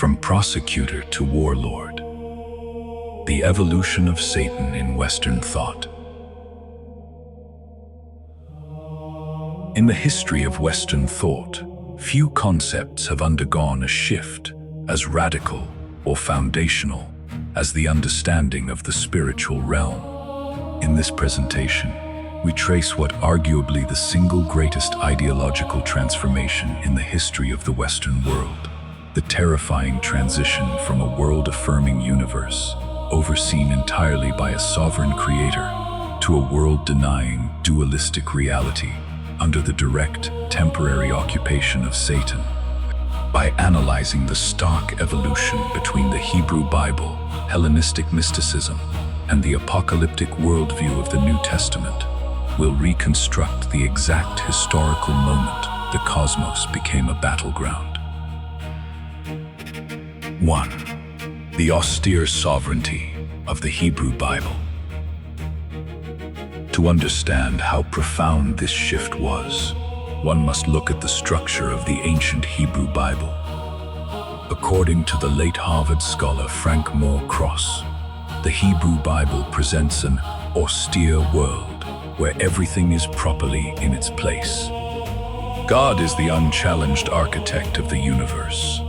From Prosecutor to Warlord. The evolution of Satan in Western thought. In the history of Western thought, few concepts have undergone a shift as radical or foundational as the understanding of the spiritual realm. In this presentation, we trace what arguably the single greatest ideological transformation in the history of the Western world, the terrifying transition from a world-affirming universe, overseen entirely by a sovereign creator, to a world-denying, dualistic reality under the direct, temporary occupation of Satan. By analyzing the stark evolution between the Hebrew Bible, Hellenistic mysticism, and the apocalyptic worldview of the New Testament, we'll reconstruct the exact historical moment the cosmos became a battleground. 1. The austere sovereignty of the Hebrew Bible. To understand how profound this shift was, one must look at the structure of the ancient Hebrew Bible. According to the late Harvard scholar Frank Moore Cross, the Hebrew Bible presents an austere world where everything is properly in its place. God is the unchallenged architect of the universe.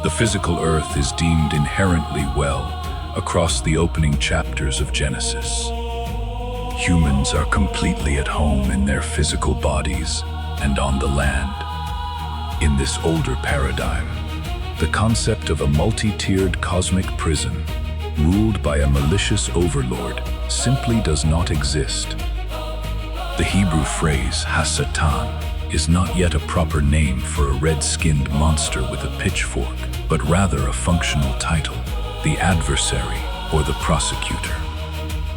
The physical earth is deemed inherently well across the opening chapters of Genesis. Humans are completely at home in their physical bodies and on the land. In this older paradigm, the concept of a multi-tiered cosmic prison, ruled by a malicious overlord, simply does not exist. The Hebrew phrase Hasatan is not yet a proper name for a red-skinned monster with a pitchfork, but rather a functional title, the adversary or the prosecutor.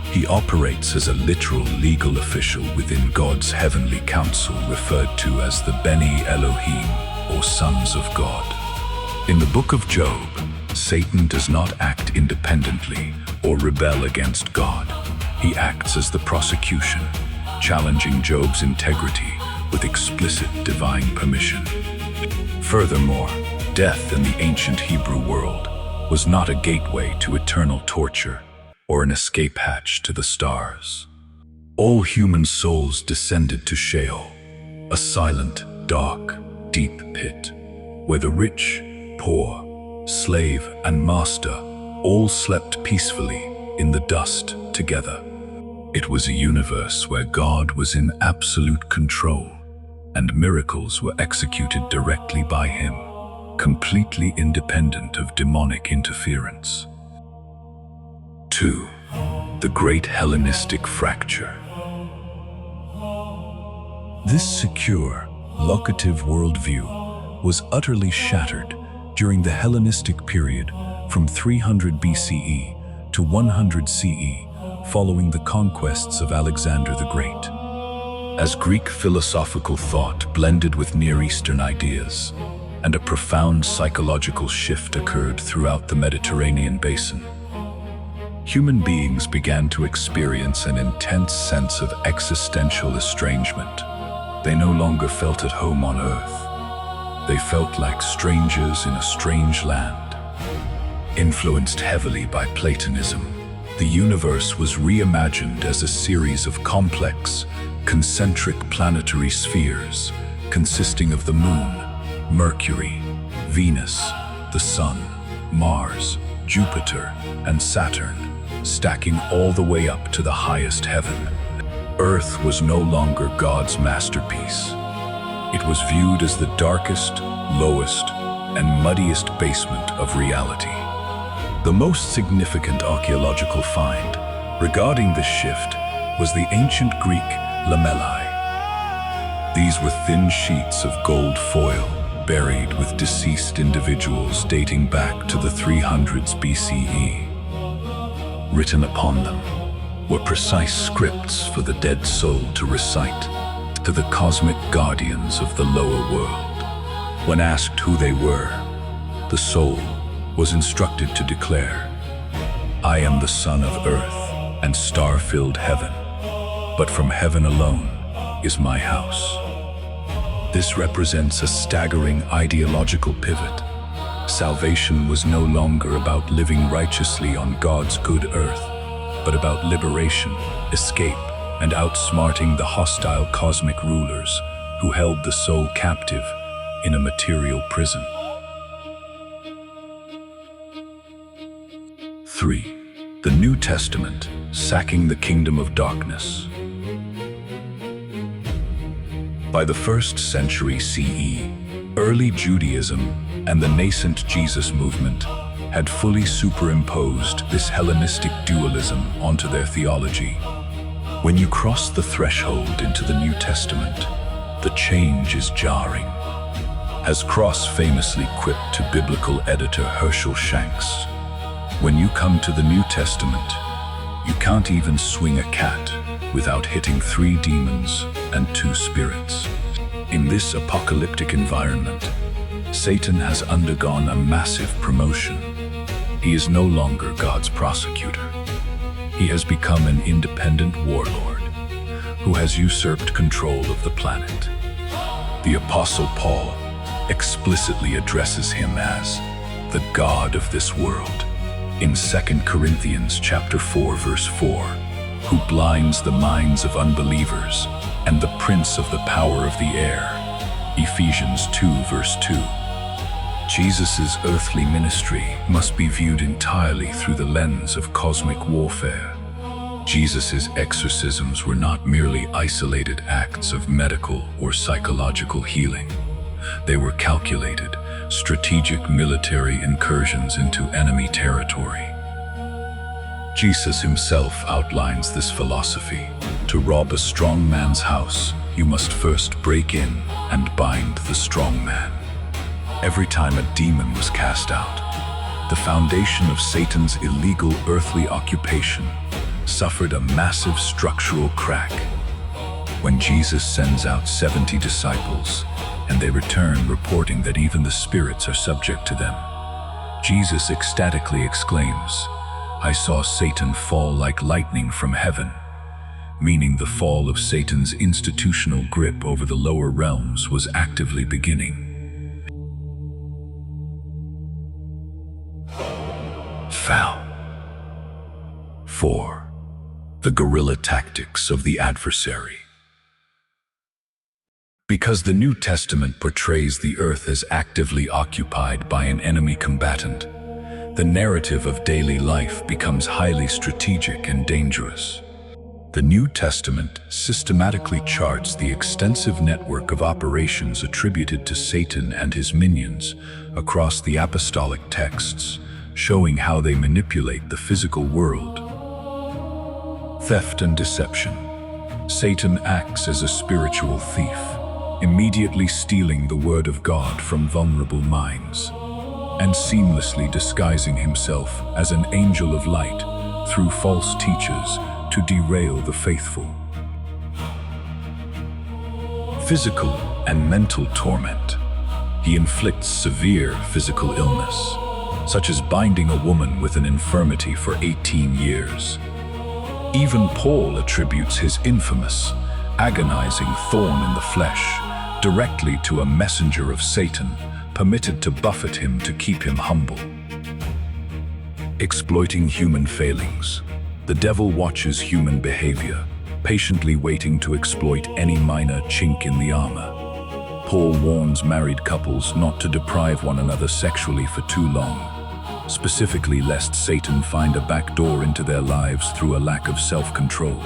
He operates as a literal legal official within God's heavenly council, referred to as the Beni Elohim, or sons of God. In the book of Job, Satan does not act independently or rebel against God. He acts as the prosecution, challenging Job's integrity with explicit divine permission. Furthermore, death in the ancient Hebrew world was not a gateway to eternal torture or an escape hatch to the stars. All human souls descended to Sheol, a silent, dark, deep pit, where the rich, poor, slave, and master all slept peacefully in the dust together. It was a universe where God was in absolute control, and miracles were executed directly by him, completely independent of demonic interference. 2. The Great Hellenistic Fracture. This secure, locative worldview was utterly shattered during the Hellenistic period from 300 BCE to 100 CE, following the conquests of Alexander the Great. As Greek philosophical thought blended with Near Eastern ideas, and a profound psychological shift occurred throughout the Mediterranean basin, human beings began to experience an intense sense of existential estrangement. They no longer felt at home on earth. They felt like strangers in a strange land. Influenced heavily by Platonism, the universe was reimagined as a series of complex, concentric planetary spheres consisting of the Moon, Mercury, Venus, the Sun, Mars, Jupiter, and Saturn, stacking all the way up to the highest heaven. Earth was no longer God's masterpiece. It was viewed as the darkest, lowest, and muddiest basement of reality. The most significant archaeological find regarding this shift was the ancient Greek lamellae. These were thin sheets of gold foil buried with deceased individuals dating back to the 300s BCE. Written upon them were precise scripts for the dead soul to recite to the cosmic guardians of the lower world. When asked who they were, the soul was instructed to declare, "I am the son of earth and star-filled heaven, but from heaven alone is my house." This represents a staggering ideological pivot. Salvation was no longer about living righteously on God's good earth, but about liberation, escape, and outsmarting the hostile cosmic rulers who held the soul captive in a material prison. 3. The New Testament, sacking the kingdom of darkness. By the 1st century CE, early Judaism and the nascent Jesus movement had fully superimposed this Hellenistic dualism onto their theology. When you cross the threshold into the New Testament, the change is jarring. As Cross famously quipped to biblical editor Herschel Shanks, "When you come to the New Testament, you can't even swing a cat without hitting 3 demons and 2 spirits." In this apocalyptic environment, Satan has undergone a massive promotion. He is no longer God's prosecutor. He has become an independent warlord who has usurped control of the planet. The Apostle Paul explicitly addresses him as the God of this world in 2 Corinthians chapter 4, verse 4, who blinds the minds of unbelievers and the prince of the power of the air, Ephesians 2, verse 2. Jesus' earthly ministry must be viewed entirely through the lens of cosmic warfare. Jesus' exorcisms were not merely isolated acts of medical or psychological healing. They were calculated, strategic military incursions into enemy territory. Jesus himself outlines this philosophy. To rob a strong man's house, you must first break in and bind the strong man. Every time a demon was cast out, the foundation of Satan's illegal earthly occupation suffered a massive structural crack. When Jesus sends out 70 disciples, and they return reporting that even the spirits are subject to them, Jesus ecstatically exclaims, "I saw Satan fall like lightning from heaven," meaning the fall of Satan's institutional grip over the lower realms was actively beginning. Foul. 4. The guerrilla tactics of the adversary. Because the New Testament portrays the earth as actively occupied by an enemy combatant, the narrative of daily life becomes highly strategic and dangerous. The New Testament systematically charts the extensive network of operations attributed to Satan and his minions across the apostolic texts, showing how they manipulate the physical world. Theft and deception. Satan acts as a spiritual thief, immediately stealing the word of God from vulnerable minds, and seamlessly disguising himself as an angel of light through false teachers to derail the faithful. Physical and mental torment. He inflicts severe physical illness, such as binding a woman with an infirmity for 18 years. Even Paul attributes his infamous, agonizing thorn in the flesh directly to a messenger of Satan, permitted to buffet him to keep him humble. Exploiting human failings. The devil watches human behavior, patiently waiting to exploit any minor chink in the armor. Paul warns married couples not to deprive one another sexually for too long, specifically lest Satan find a back door into their lives through a lack of self-control.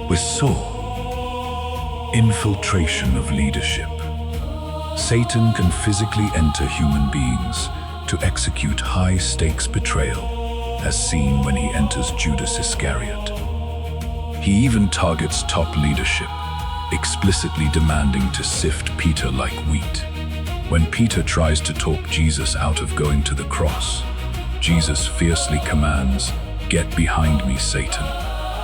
With Saul, infiltration of leadership. Satan can physically enter human beings to execute high-stakes betrayal, as seen when he enters Judas Iscariot. He even targets top leadership, explicitly demanding to sift Peter like wheat. When Peter tries to talk Jesus out of going to the cross, Jesus fiercely commands, "Get behind me, Satan."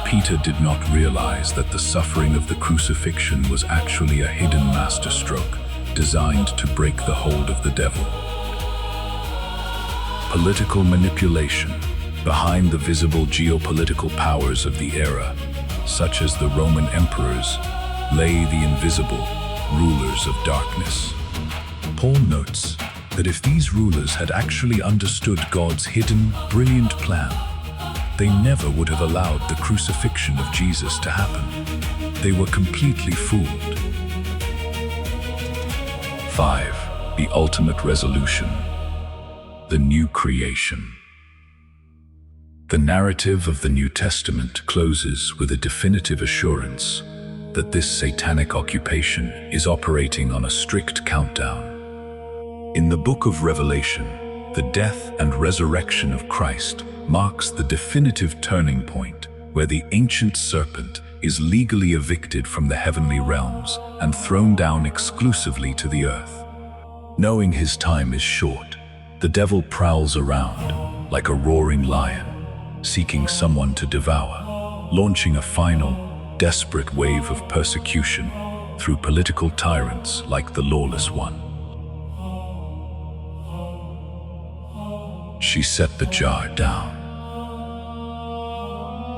Peter did not realize that the suffering of the crucifixion was actually a hidden masterstroke designed to break the hold of the devil. Political manipulation. Behind the visible geopolitical powers of the era, such as the Roman emperors, lay the invisible rulers of darkness. Paul notes that if these rulers had actually understood God's hidden, brilliant plan, they never would have allowed the crucifixion of Jesus to happen. They were completely fooled. 5. The ultimate resolution. The new creation. The narrative of the New Testament closes with a definitive assurance that this satanic occupation is operating on a strict countdown. In the book of Revelation, the death and resurrection of Christ marks the definitive turning point where the ancient serpent is legally evicted from the heavenly realms and thrown down exclusively to the earth. Knowing his time is short, the devil prowls around like a roaring lion, seeking someone to devour, launching a final, desperate wave of persecution through political tyrants like the lawless one. She set the jar down.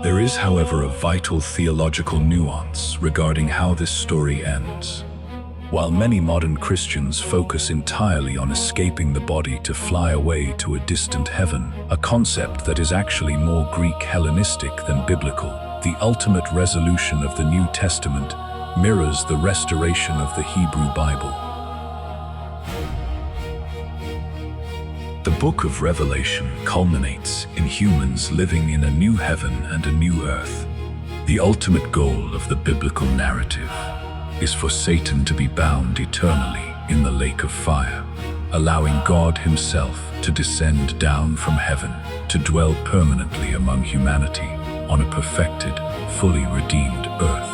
There is, however, a vital theological nuance regarding how this story ends. While many modern Christians focus entirely on escaping the body to fly away to a distant heaven, a concept that is actually more Greek Hellenistic than biblical, the ultimate resolution of the New Testament mirrors the restoration of the Hebrew Bible. The book of Revelation culminates in humans living in a new heaven and a new earth. The ultimate goal of the biblical narrative is for Satan to be bound eternally in the lake of fire, allowing God himself to descend down from heaven to dwell permanently among humanity on a perfected, fully redeemed earth.